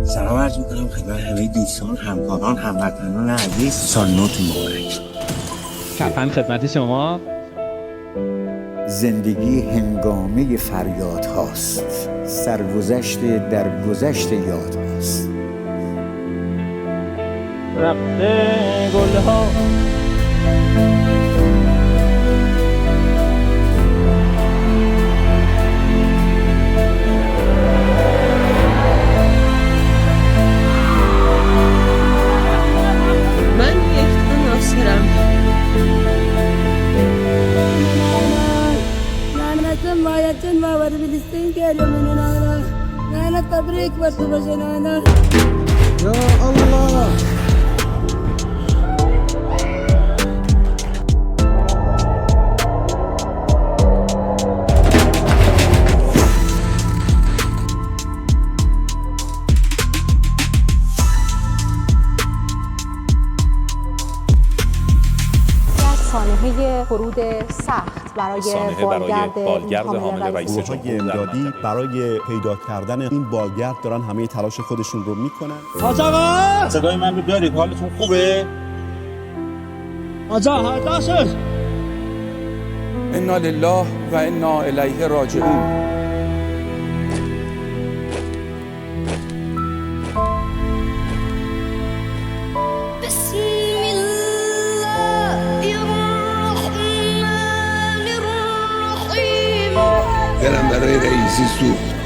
سلام عرض میکنم خدمت همه دوستان، همکاران، هموطنان عزیز. سال نو مبارک. کفن خدمت شما. زندگی هنگامه فریاد هاست، سرگذشت در گذشت یاد هاست. رفته گلها من یک ناصرم. نانتون مایتون باور بیلیستین که علمون نانا نانا تبریک برتو باشه نانا. یا الله. سانحه فرود سخت برای بالگرد حامل رئیس جمهور امدادی برای پیدا کردن این بالگرد دارن همه تلاش خودشون رو میکنن. حاج آقا صدای من رو دارید؟ حالتون خوبه؟ حاج آقا داشت انا لله و انا الیه راجعون. دلم برای رئیسی سوخت.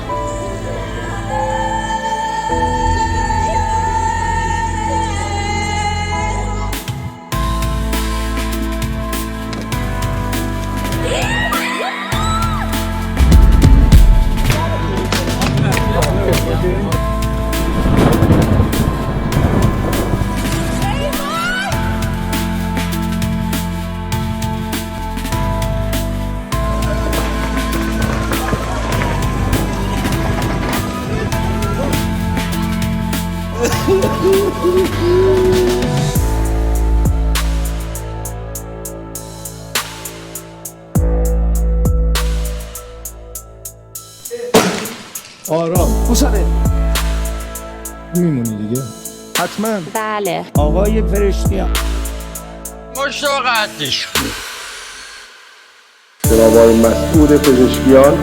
آرام حسنه میمونی دیگه حتما. بله آقای فرشتیان مشاقتش جناب آقای مسعود پزشکیان،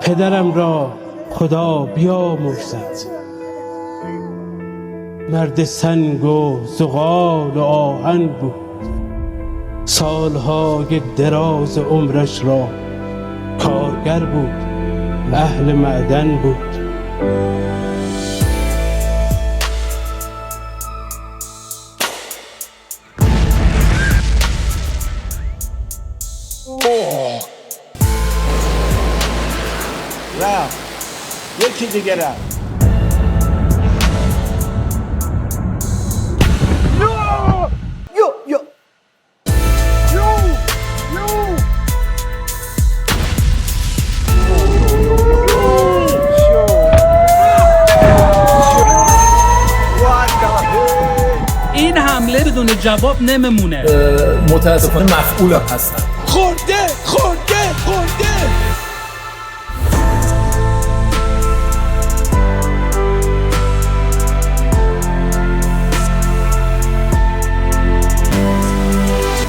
پدرم را خدا بیامرزد، مرد سنگ و زغال و آهن بود. سالهای دراز عمرش را کارگر بود، اهل معدن بود. رفت یکی دیگه رفت. این حمله بدون جواب نمیمونه. متاسفانه مفعول هستن. خورده.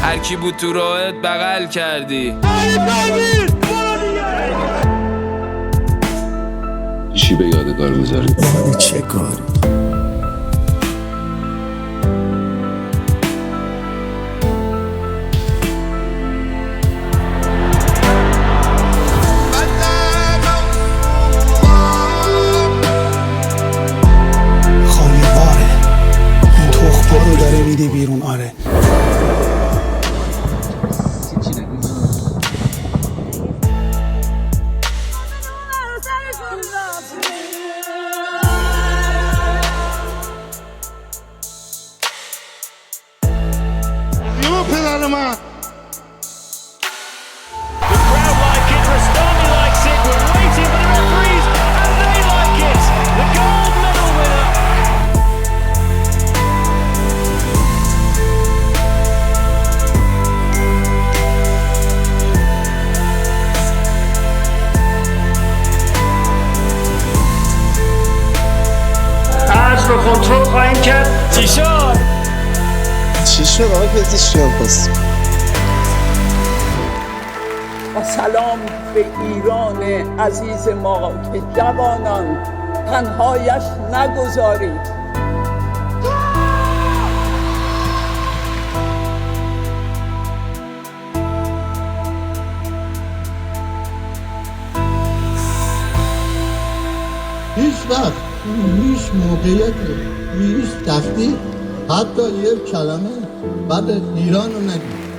هر کی بود تو راهت بغل کردی. چی به یادگار میذاری؟ چه کاری؟ خایواره این تخم‌ها رو داره میده بیرون. آره شهر من. کنترل پایین کرد. چی شد؟ چی شد آقای پزشکیان پس؟ و سلام به ایران عزیز ما که جوانان تنهایش نگذارید. هیچ وقت هیچ موقعیت هیچ تفتی حتی یک کلمه بعد ایران رو نگید.